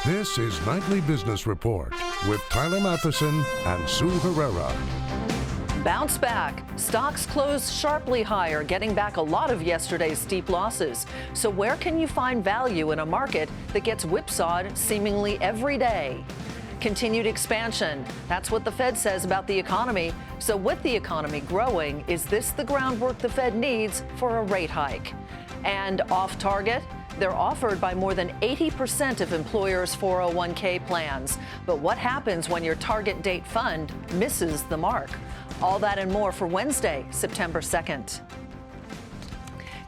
This is Nightly Business Report with Tyler Matheson and Sue Herrera. Bounce back. Stocks closed sharply higher, getting back a lot of yesterday's steep losses. So where can you find value in a market that gets whipsawed seemingly every day? Continued expansion. That's what the Fed says about the economy. So with the economy growing, is this the groundwork the Fed needs for a rate hike? And off target? They're offered by more than 80% of employers' 401k plans. But what happens when your target date fund misses the mark? All that and more for Wednesday, September 2nd.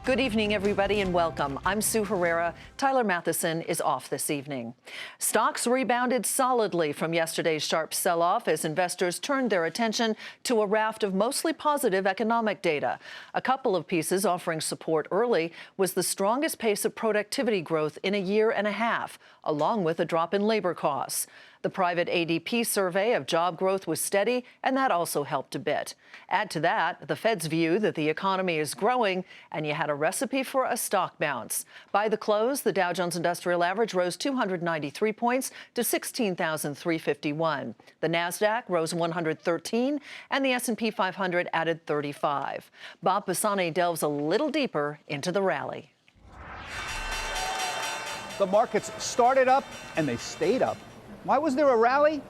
Good evening, everybody, and welcome. I'm Sue Herrera. Tyler Matheson is off this evening. Stocks rebounded solidly from yesterday's sharp sell-off as investors turned their attention to a raft of mostly positive economic data. A couple of pieces offering support early was the strongest pace of productivity growth in a year and a half, along with a drop in labor costs. The private ADP survey of job growth was steady, and that also helped a bit. Add to that the Fed's view that the economy is growing, and you had a recipe for a stock bounce. By the close, the Dow Jones Industrial Average rose 293 points to 16,351. The Nasdaq rose 113, and the S&P 500 added 35. Bob Pisani delves a little deeper into the rally. The markets started up, and they stayed up. Why was there a rally?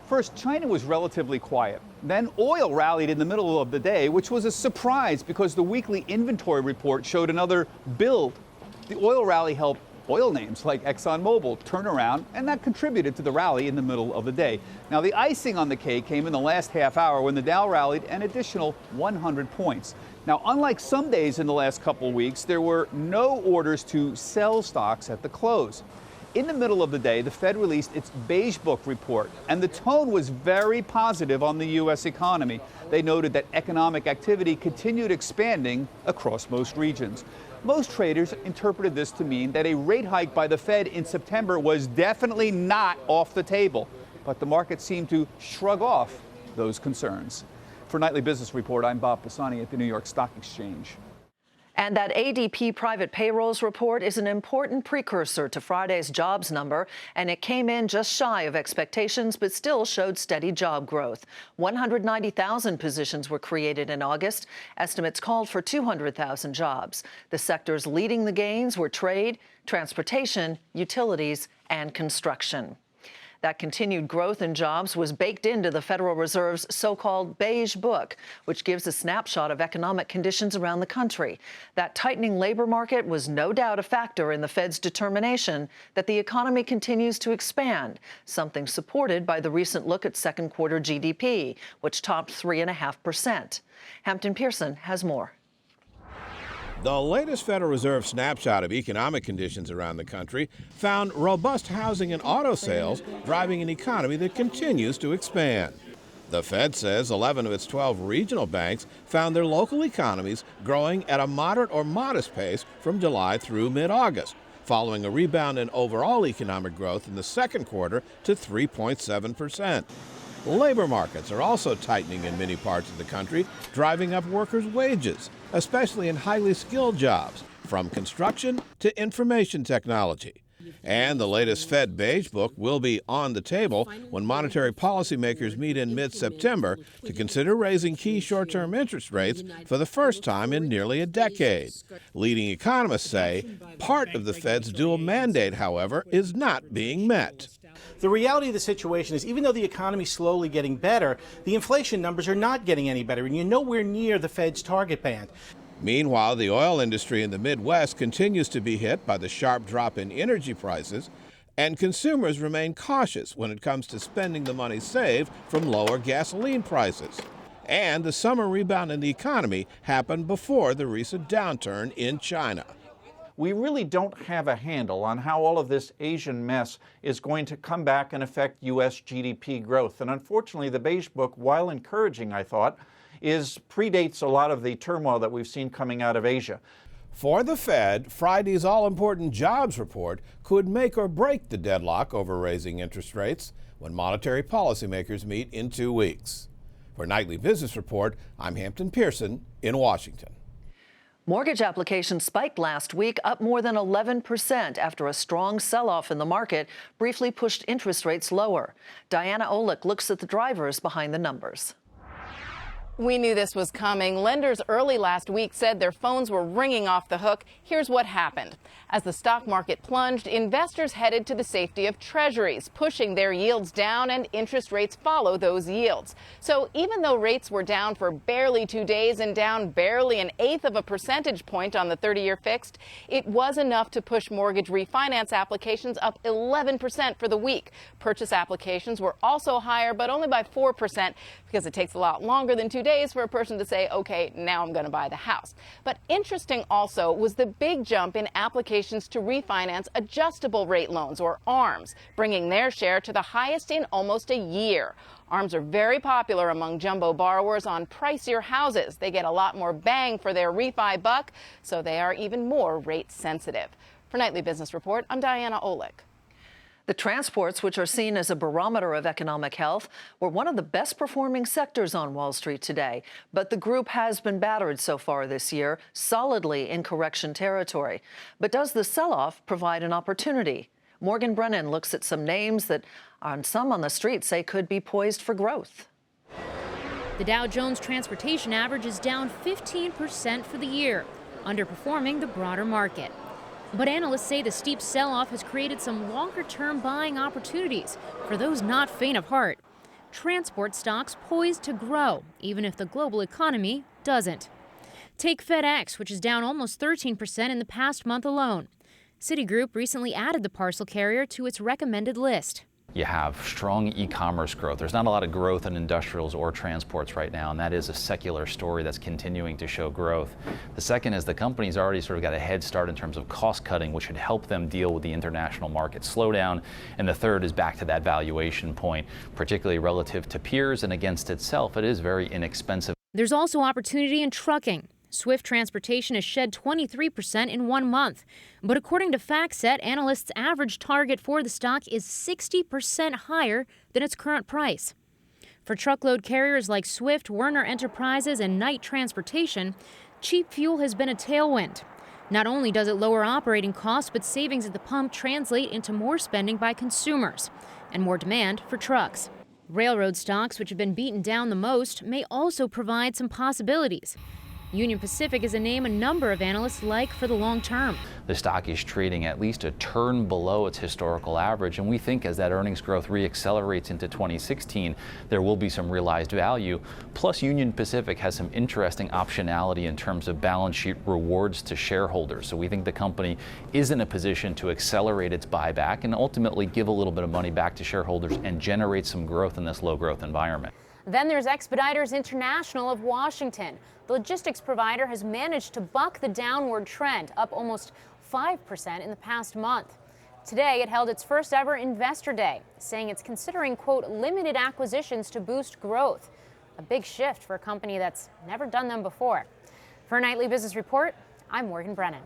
First, China was relatively quiet. Then oil rallied in the middle of the day, which was a surprise because the weekly inventory report showed another build. The oil rally helped oil names like ExxonMobil turn around, and that contributed to the rally in the middle of the day. Now, the icing on the cake came in the last half hour when the Dow rallied an additional 100 points. Now, unlike some days in the last couple of weeks, there were no orders to sell stocks at the close. In the middle of the day, the Fed released its Beige Book report, and the tone was very positive on the U.S. economy. They noted that economic activity continued expanding across most regions. Most traders interpreted this to mean that a rate hike by the Fed in September was definitely not off the table, but the market seemed to shrug off those concerns. For Nightly Business Report, I'm Bob Pisani at the New York Stock Exchange. And that ADP private payrolls report is an important precursor to Friday's jobs number, and it came in just shy of expectations, but still showed steady job growth. 190,000 positions were created in August. Estimates called for 200,000 jobs. The sectors leading the gains were trade, transportation, utilities, and construction. That continued growth in jobs was baked into the Federal Reserve's so-called Beige Book, which gives a snapshot of economic conditions around the country. That tightening labor market was no doubt a factor in the Fed's determination that the economy continues to expand, something supported by the recent look at second quarter GDP, which topped 3.5%. Hampton Pearson has more. The latest Federal Reserve snapshot of economic conditions around the country found robust housing and auto sales driving an economy that continues to expand. The Fed says 11 of its 12 regional banks found their local economies growing at a moderate or modest pace from July through mid-August, following a rebound in overall economic growth in the second quarter to 3.7%. Labor markets are also tightening in many parts of the country, driving up workers' wages, especially in highly skilled jobs, from construction to information technology. And the latest Fed Beige Book will be on the table when monetary policymakers meet in mid-September to consider raising key short-term interest rates for the first time in nearly a decade. Leading economists say part of the Fed's dual mandate, however, is not being met. The reality of the situation is, even though the economy is slowly getting better, the inflation numbers are not getting any better, and you're nowhere near the Fed's target band. Meanwhile, the oil industry in the Midwest continues to be hit by the sharp drop in energy prices, and consumers remain cautious when it comes to spending the money saved from lower gasoline prices. And the summer rebound in the economy happened before the recent downturn in China. We really don't have a handle on how all of this Asian mess is going to come back and affect U.S. GDP growth. And unfortunately, the Beige Book, while encouraging, I thought, predates a lot of the turmoil that we've seen coming out of Asia. For the Fed, Friday's all-important jobs report could make or break the deadlock over raising interest rates when monetary policymakers meet in 2 weeks. For Nightly Business Report, I'm Hampton Pearson in Washington. Mortgage applications spiked last week, up more than 11% after a strong sell-off in the market briefly pushed interest rates lower. Diana Olick looks at the drivers behind the numbers. We knew this was coming. Lenders early last week said their phones were ringing off the hook. Here's what happened. As the stock market plunged, investors headed to the safety of treasuries, pushing their yields down, and interest rates follow those yields. So even though rates were down for barely 2 days and down barely 1/8 of a percentage point on the 30-year fixed, it was enough to push mortgage refinance applications up 11% for the week. Purchase applications were also higher, but only by 4%, because it takes a lot longer than 2 days for a person to say, okay, now I'm going to buy the house. But interesting also was the big jump in applications to refinance adjustable rate loans, or ARMs, bringing their share to the highest in almost a year. ARMs are very popular among jumbo borrowers on pricier houses. They get a lot more bang for their refi buck, so they are even more rate sensitive. For Nightly Business Report, I'm Diana Olick. The transports, which are seen as a barometer of economic health, were one of the best performing sectors on Wall Street today. But the group has been battered so far this year, solidly in correction territory. But does the sell-off provide an opportunity? Morgan Brennan looks at some names that some on the street say could be poised for growth. The Dow Jones Transportation Average is down 15% for the year, underperforming the broader market. But analysts say the steep sell-off has created some longer-term buying opportunities for those not faint of heart. Transport stocks poised to grow, even if the global economy doesn't. Take FedEx, which is down almost 13% in the past month alone. Citigroup recently added the parcel carrier to its recommended list. You have strong e-commerce growth. There's not a lot of growth in industrials or transports right now, and that is a secular story that's continuing to show growth. The second is the company's already sort of got a head start in terms of cost cutting, which should help them deal with the international market slowdown. And the third is back to that valuation point, particularly relative to peers and against itself. It is very inexpensive. There's also opportunity in trucking. Swift Transportation has shed 23% in 1 month. But according to FactSet, analysts' average target for the stock is 60% higher than its current price. For truckload carriers like Swift, Werner Enterprises, and Knight Transportation, cheap fuel has been a tailwind. Not only does it lower operating costs, but savings at the pump translate into more spending by consumers and more demand for trucks. Railroad stocks, which have been beaten down the most, may also provide some possibilities. Union Pacific is a name a number of analysts like for the long term. The stock is trading at least a turn below its historical average, and we think as that earnings growth reaccelerates into 2016, there will be some realized value. Plus, Union Pacific has some interesting optionality in terms of balance sheet rewards to shareholders. So we think the company is in a position to accelerate its buyback and ultimately give a little bit of money back to shareholders and generate some growth in this low growth environment. Then there's Expeditors International of Washington. The logistics provider has managed to buck the downward trend, up almost 5% in the past month. Today, it held its first ever Investor Day, saying it's considering, quote, limited acquisitions to boost growth. A big shift for a company that's never done them before. For a Nightly Business Report, I'm Morgan Brennan.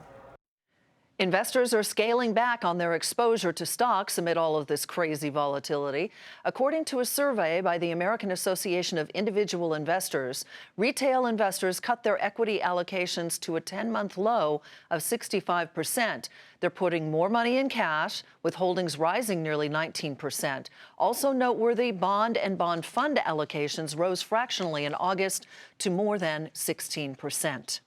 Investors are scaling back on their exposure to stocks amid all of this crazy volatility. According to a survey by the American Association of Individual Investors, retail investors cut their equity allocations to a 10-month low of 65%. They're putting more money in cash, with holdings rising nearly 19%. Also noteworthy, bond and bond fund allocations rose fractionally in August to more than 16%.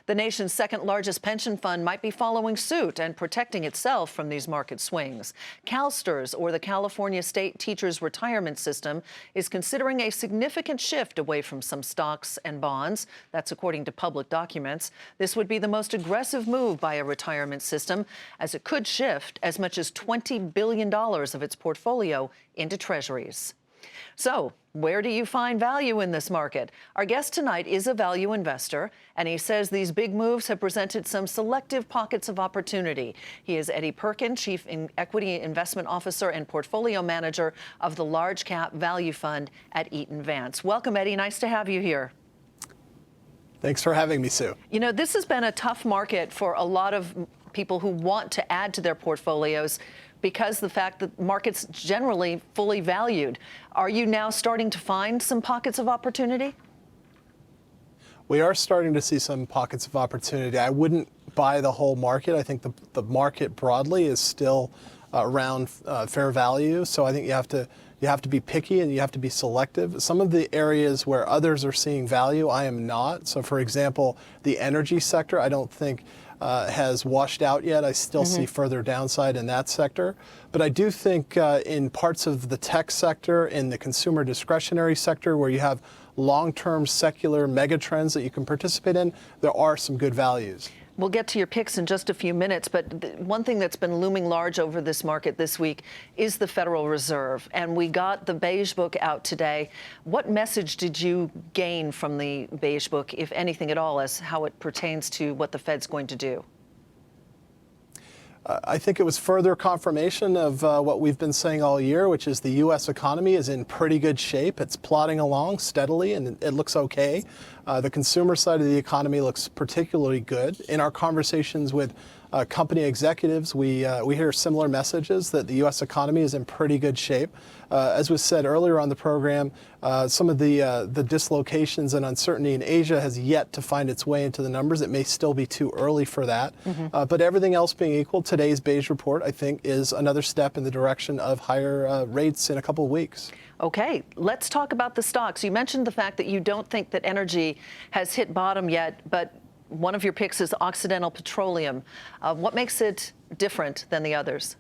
The nation's second largest pension fund might be following suit and protecting itself from these market swings. CalSTRS, or the California State Teachers Retirement System, is considering a significant shift away from some stocks and bonds. That's according to public documents. This would be the most aggressive move by a retirement system, as it could shift as much as $20 billion of its portfolio into treasuries. So, where do you find value in this market? Our guest tonight is a value investor, and he says these big moves have presented some selective pockets of opportunity. He is Eddie Perkins, Chief Equity Investment Officer and Portfolio Manager of the Large Cap Value Fund at Eaton Vance. Welcome, Eddie. Nice to have you here. Thanks for having me, Sue. You know, this has been a tough market for a lot of people who want to add to their portfolios, because the fact that markets generally fully valued. Are you now starting to find some pockets of opportunity? we are starting to see some pockets of opportunity. I wouldn't buy the whole market. I think the market broadly is still around fair value. So I think you have to be picky and you have to be selective. Some of the areas where others are seeing value, I am not. So for example, the energy sector, I don't think has washed out yet. I still see further downside in that sector. But I do think in parts of the tech sector, in the consumer discretionary sector, where you have long-term secular megatrends that you can participate in, there are some good values. We'll get to your picks in just a few minutes, but one thing that's been looming large over this market this week is the Federal Reserve. And we got the Beige Book out today. What message did you gain from the Beige Book, if anything at all, as how it pertains to what the Fed's going to do? I think it was further confirmation of what we've been saying all year, which is the U.S. economy is in pretty good shape. It's plodding along steadily, and it looks okay. The consumer side of the economy looks particularly good. In our conversations with company executives, we hear similar messages that the U.S. economy is in pretty good shape. As was said earlier on the program, some of the dislocations and uncertainty in Asia has yet to find its way into the numbers. It may still be too early for that. But everything else being equal, today's Beige report, I think, is another step in the direction of higher rates in a couple of weeks. Okay, let's talk about the stocks. You mentioned the fact that you don't think that energy has hit bottom yet, but one of your picks is Occidental Petroleum. What makes it different than the others?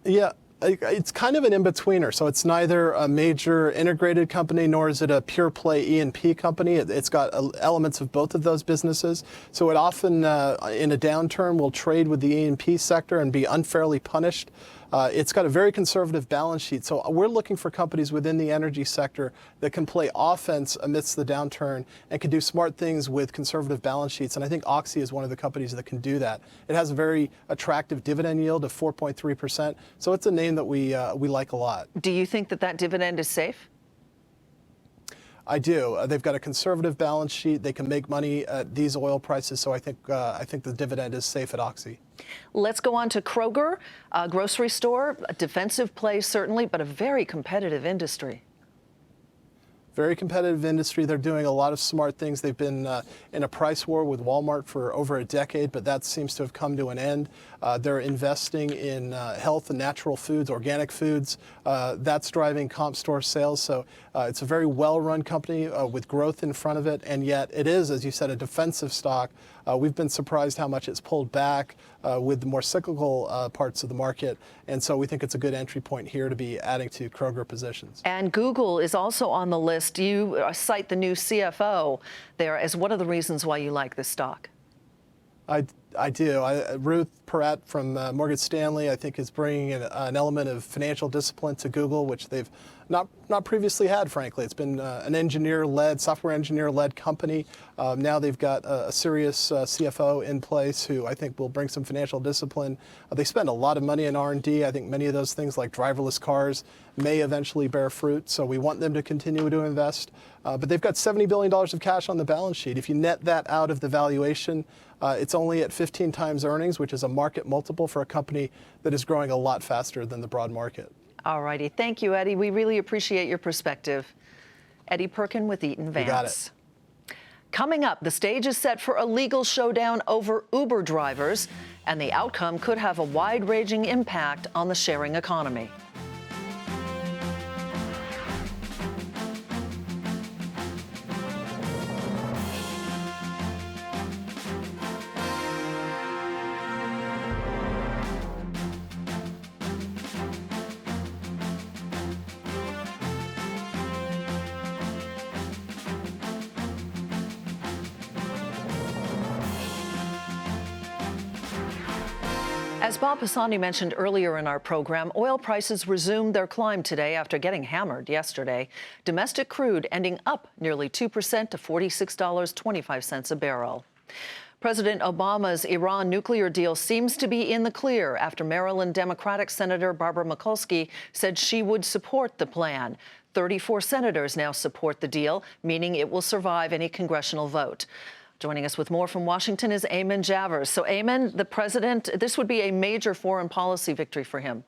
Yeah, it's kind of an in-betweener. So it's neither a major integrated company nor is it a pure play E&P company. It's got elements of both of those businesses. So it often, in a downturn, will trade with the E&P sector and be unfairly punished. It's got a very conservative balance sheet. So we're looking for companies within the energy sector that can play offense amidst the downturn and can do smart things with conservative balance sheets. And I think Oxy is one of the companies that can do that. It has a very attractive dividend yield of 4.3%. So it's a name that we like a lot. Do you think that that dividend is safe? I do. They've got a conservative balance sheet. They can make money at these oil prices. So I think the dividend is safe at Oxy. Let's go on to Kroger, a grocery store, a defensive play certainly, but a very competitive industry. Very competitive industry. They're doing a lot of smart things. They've been in a price war with Walmart for over a decade, but that seems to have come to an end. They're investing in health and natural foods, organic foods. That's driving comp store sales. So it's a very well-run company with growth in front of it, and yet it is, as you said, a defensive stock. We've been surprised how much it's pulled back with the more cyclical parts of the market, and so we think it's a good entry point here to be adding to Kroger positions. And Google is also on the list. You cite the new CFO there as one of the reasons why you like this stock. I do. Ruth Porat from Morgan Stanley, I think, is bringing an element of financial discipline to Google, which they've not previously had, frankly. It's been an software engineer-led company. Now they've got a serious CFO in place who I think will bring some financial discipline. They spend a lot of money in R&D. I think many of those things like driverless cars may eventually bear fruit, so we want them to continue to invest. But they've got $70 billion of cash on the balance sheet. If you net that out of the valuation, it's only at 15 times earnings, which is a market multiple for a company that is growing a lot faster than the broad market. All righty. Thank you, Eddie. We really appreciate your perspective. Eddie Perkins with Eaton Vance. You got it. Coming up, the stage is set for a legal showdown over Uber drivers, and the outcome could have a wide-ranging impact on the sharing economy. As Bob Pisani mentioned earlier in our program, oil prices resumed their climb today after getting hammered yesterday. Domestic crude ending up nearly 2% to $46.25 a barrel. President Obama's Iran nuclear deal seems to be in the clear after Maryland Democratic Senator Barbara Mikulski said she would support the plan. 34 senators now support the deal, meaning it will survive any congressional vote. Joining us with more from Washington is Eamon Javers. So, Eamon, the president, this would be a major foreign policy victory for him.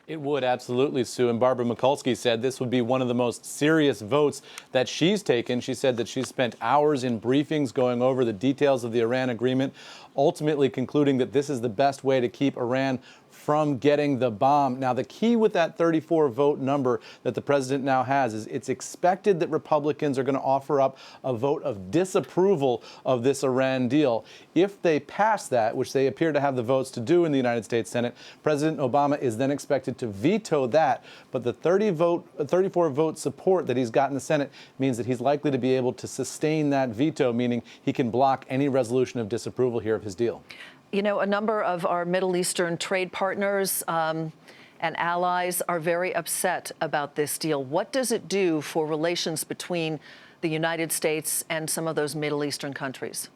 It would, absolutely, Sue. And Barbara Mikulski said this would be one of the most serious votes that she's taken. She said that she's spent hours in briefings going over the details of the Iran agreement, ultimately concluding that this is the best way to keep Iran from getting the bomb. Now, the key with that 34 vote number that the president now has is it's expected that Republicans are going to offer up a vote of disapproval of this Iran deal. If they pass that, which they appear to have the votes to do in the United States Senate, President Obama is then expected to veto that. But the 34 vote support that he's got in the Senate means that he's likely to be able to sustain that veto, meaning he can block any resolution of disapproval here of his deal. You know, a number of our Middle Eastern trade partners and allies are very upset about this deal. What does it do for relations between the United States and some of those Middle Eastern countries?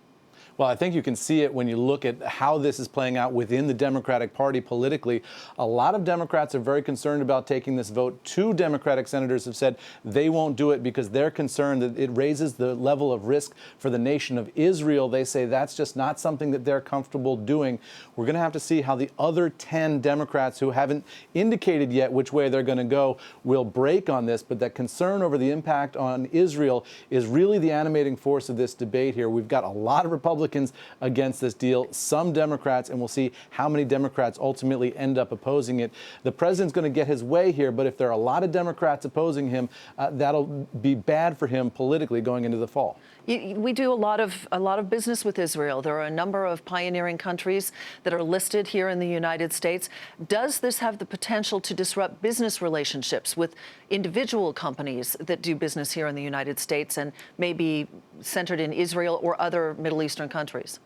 Well, I think you can see it when you look at how this is playing out within the Democratic Party politically. A lot of Democrats are very concerned about taking this vote. 2 Democratic senators have said they won't do it because they're concerned that it raises the level of risk for the nation of Israel. They say that's just not something that they're comfortable doing. We're going to have to see how the other 10 Democrats who haven't indicated yet which way they're going to go will break on this. But that concern over the impact on Israel is really the animating force of this debate here. We've got a lot of Republicans against this deal, some Democrats, and we'll see how many Democrats ultimately end up opposing it. The president's going to get his way here, but if there are a lot of Democrats opposing him, that'll be bad for him politically going into the fall. We do a lot of business with Israel. There are a number of pioneering countries that are listed here in the United States. Does this have the potential to disrupt business relationships with individual companies that do business here in the United States and maybe centered in Israel or other Middle Eastern countries?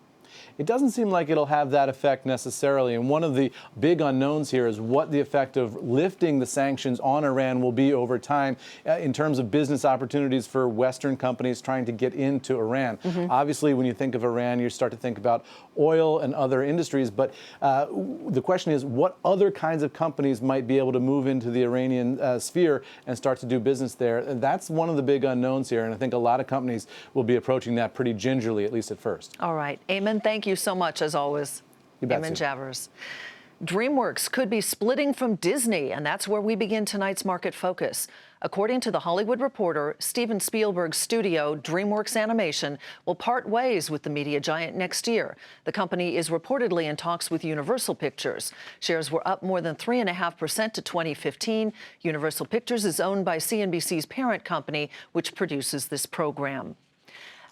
It doesn't seem like it'll have that effect necessarily. And one of the big unknowns here is what the effect of lifting the sanctions on Iran will be over time in terms of business opportunities for Western companies trying to get into Iran. Obviously, when you think of Iran, you start to think about oil and other industries. But the question is, what other kinds of companies might be able to move into the Iranian sphere and start to do business there? And that's one of the big unknowns here. And I think a lot of companies will be approaching that pretty gingerly, at least at first. All right. Eamon, thank you so much, as always. Eamon Javers. DreamWorks could be splitting from Disney, and that's where we begin tonight's Market Focus. According to The Hollywood Reporter, Steven Spielberg's studio, DreamWorks Animation, will part ways with the media giant next year. The company is reportedly in talks with Universal Pictures. Shares were up more than 3.5% to 2015. Universal Pictures is owned by CNBC's parent company, which produces this program.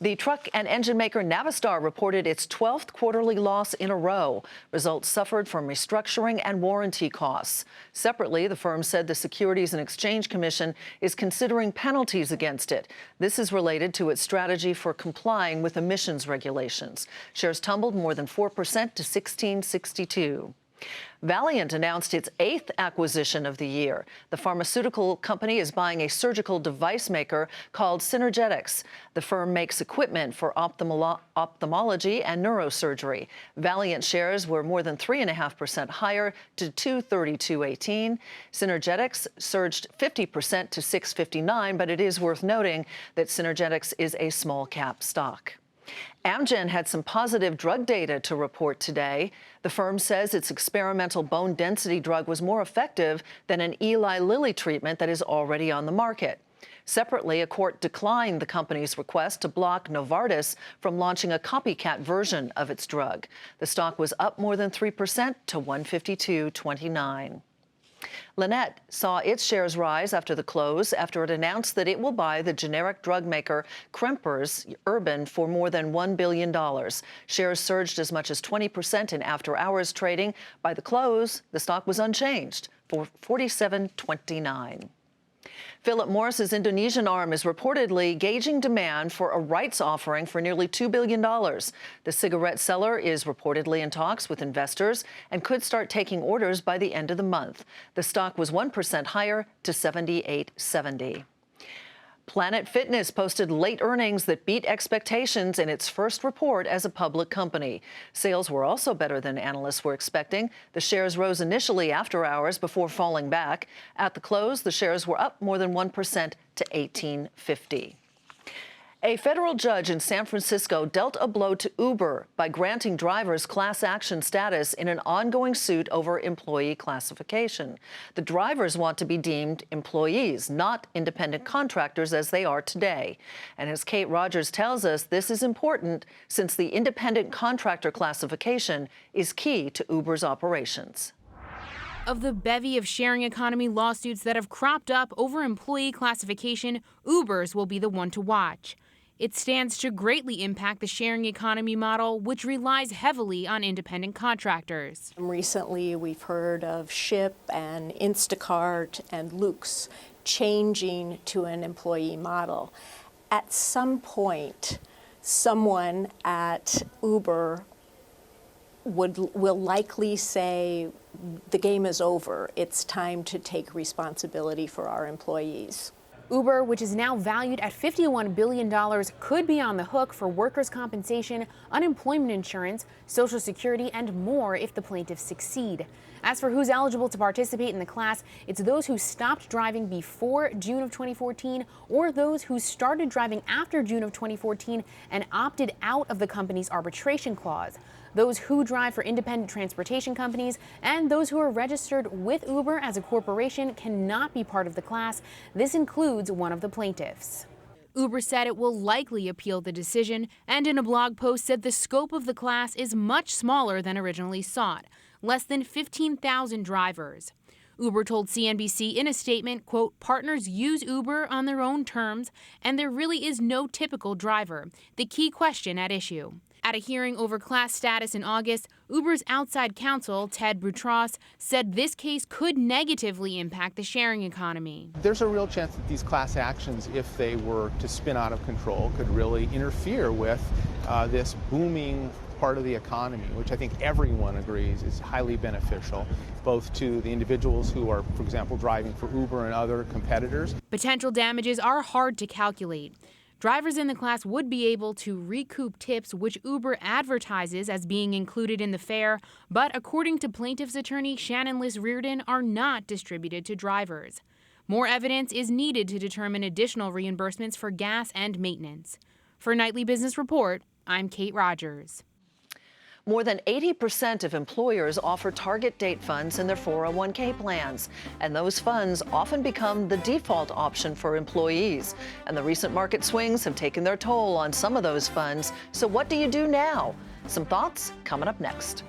The truck and engine maker Navistar reported its 12th quarterly loss in a row. Results suffered from restructuring and warranty costs. Separately, the firm said the Securities and Exchange Commission is considering penalties against it. This is related to its strategy for complying with emissions regulations. Shares tumbled more than 4% to $16.62. Valeant announced its 8th acquisition of the year. The pharmaceutical company is buying a surgical device maker called Synergetics. The firm makes equipment for ophthalmology and neurosurgery. Valeant shares were more than 3.5% higher to $232.18. Synergetics surged 50% to $659, but it is worth noting that Synergetics is a small cap stock. Amgen had some positive drug data to report today. The firm says its experimental bone density drug was more effective than an Eli Lilly treatment that is already on the market. Separately, a court declined the company's request to block Novartis from launching a copycat version of its drug. The stock was up more than 3% to $152.29. Lannett saw its shares rise after the close after it announced that it will buy the generic drug maker Kremper's Urban for more than $1 billion. Shares surged as much as 20% in after-hours trading. By the close, the stock was unchanged for $47.29. Philip Morris's Indonesian arm is reportedly gauging demand for a rights offering for nearly $2 billion. The cigarette seller is reportedly in talks with investors and could start taking orders by the end of the month. The stock was 1% higher to $78.70. Planet Fitness posted late earnings that beat expectations in its first report as a public company. Sales were also better than analysts were expecting. The shares rose initially after hours before falling back. At the close, the shares were up more than 1% to $18.50. A federal judge in San Francisco dealt a blow to Uber by granting drivers class action status in an ongoing suit over employee classification. The drivers want to be deemed employees, not independent contractors as they are today. And as Kate Rogers tells us, this is important since the independent contractor classification is key to Uber's operations. Of the bevy of sharing economy lawsuits that have cropped up over employee classification, Uber's will be the one to watch. It stands to greatly impact the sharing economy model, which relies heavily on independent contractors. Recently, we've heard of Ship and Instacart and Luke's changing to an employee model. At some point, someone at Uber will likely say, the game is over. It's time to take responsibility for our employees. Uber, which is now valued at $51 billion, could be on the hook for workers' compensation, unemployment insurance, Social Security, and more if the plaintiffs succeed. As for who's eligible to participate in the class, it's those who stopped driving before June of 2014 or those who started driving after June of 2014 and opted out of the company's arbitration clause. Those who drive for independent transportation companies and those who are registered with Uber as a corporation cannot be part of the class. This includes one of the plaintiffs. Uber said it will likely appeal the decision, and in a blog post said the scope of the class is much smaller than originally sought, less than 15,000 drivers. Uber told CNBC in a statement, quote, partners use Uber on their own terms, and there really is no typical driver, the key question at issue. At a hearing over class status in August, Uber's outside counsel, Ted Boutros, said this case could negatively impact the sharing economy. There's a real chance that these class actions, if they were to spin out of control, could really interfere with this booming part of the economy, which I think everyone agrees is highly beneficial, both to the individuals who are, for example, driving for Uber and other competitors. Potential damages are hard to calculate. Drivers in the class would be able to recoup tips which Uber advertises as being included in the fare, but according to plaintiff's attorney Shannon Liss Reardon, are not distributed to drivers. More evidence is needed to determine additional reimbursements for gas and maintenance. For Nightly Business Report, I'm Kate Rogers. More than 80% of employers offer target date funds in their 401k plans, and those funds often become the default option for employees. And the recent market swings have taken their toll on some of those funds. So what do you do now? Some thoughts coming up next.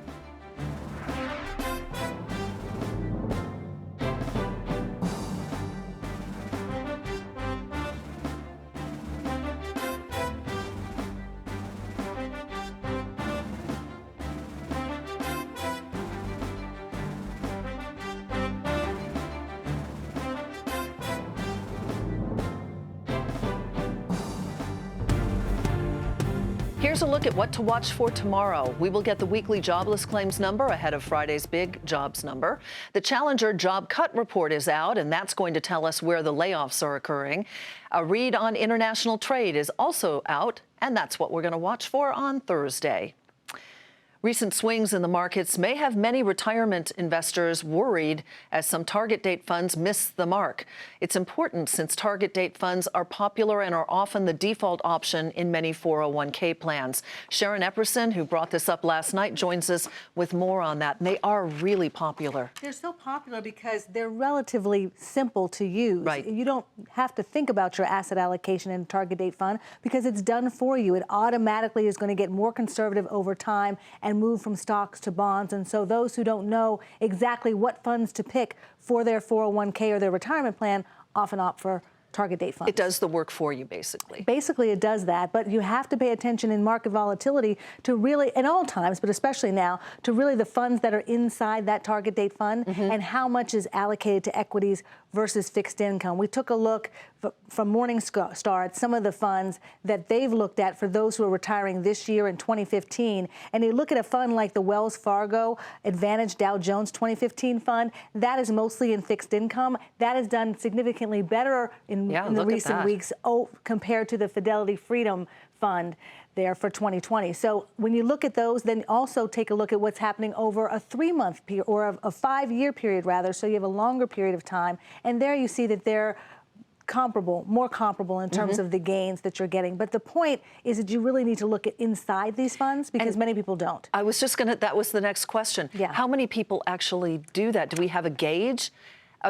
Here's a look at what to watch for tomorrow. We will get the weekly jobless claims number ahead of Friday's big jobs number. The Challenger job cut report is out, and that's going to tell us where the layoffs are occurring. A read on international trade is also out, and that's what we're going to watch for on Thursday. Recent swings in the markets may have many retirement investors worried as some target date funds miss the mark. It's important since target date funds are popular and are often the default option in many 401k plans. Sharon Epperson, who brought this up last night, joins us with more on that. And they are really popular. They're so popular because they're relatively simple to use. Right. You don't have to think about your asset allocation in a target date fund because it's done for you. It automatically is going to get more conservative over time and move from stocks to bonds. And so those who don't know exactly what funds to pick for their 401k or their retirement plan often opt for target date funds. It does the work for you, basically. Basically, it does that, but you have to pay attention in market volatility to really, at all times, but especially now, to really the funds that are inside that target date fund and how much is allocated to equities versus fixed income. We took a look from Morningstar at some of the funds that they've looked at for those who are retiring this year in 2015. And you look at a fund like the Wells Fargo Advantage Dow Jones 2015 fund, that is mostly in fixed income. That has done significantly better in the recent weeks compared to the Fidelity Freedom Fund there for 2020. So when you look at those, then also take a look at what's happening over a 3-month period or a 5-year period rather. So you have a longer period of time. And there you see that they're more comparable in terms of the gains that you're getting. But the point is that you really need to look at inside these funds because many people don't. I was just that was the next question. Yeah. How many people actually do that? Do we have a gauge?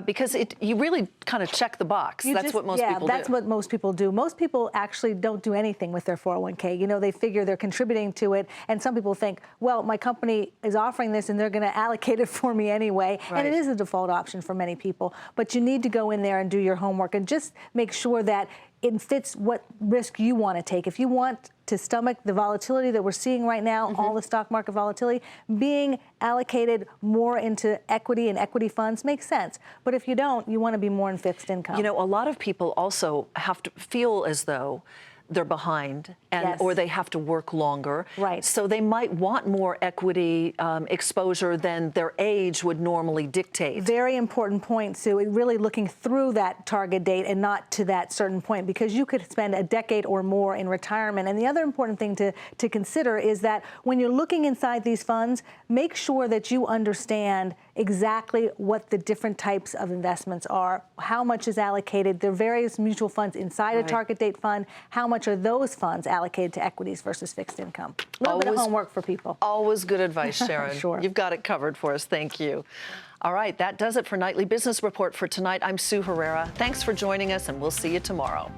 Because you really kind of check the box. That's what most people do. Yeah, that's what most people do. Most people actually don't do anything with their 401k. You know, they figure they're contributing to it, and some people think, well, my company is offering this and they're going to allocate it for me anyway. Right. And it is a default option for many people. But you need to go in there and do your homework and just make sure that it fits what risk you want to take. If you want to stomach the volatility that we're seeing right now, all the stock market volatility, being allocated more into equity and equity funds makes sense. But if you don't, you want to be more in fixed income. You know, a lot of people also have to feel as though they're behind or they have to work longer. Right. So they might want more equity exposure than their age would normally dictate. Very important point, Sue. Really looking through that target date and not to that certain point, because you could spend a decade or more in retirement. And the other important thing to consider is that when you're looking inside these funds, make sure that you understand exactly what the different types of investments are, how much is allocated. There are various mutual funds inside a target date fund. How much are those funds allocated to equities versus fixed income? A little bit of homework for people. Always good advice, Sharon. Sure. You've got it covered for us. Thank you. All right, that does it for Nightly Business Report for tonight. I'm Sue Herrera. Thanks for joining us, and we'll see you tomorrow.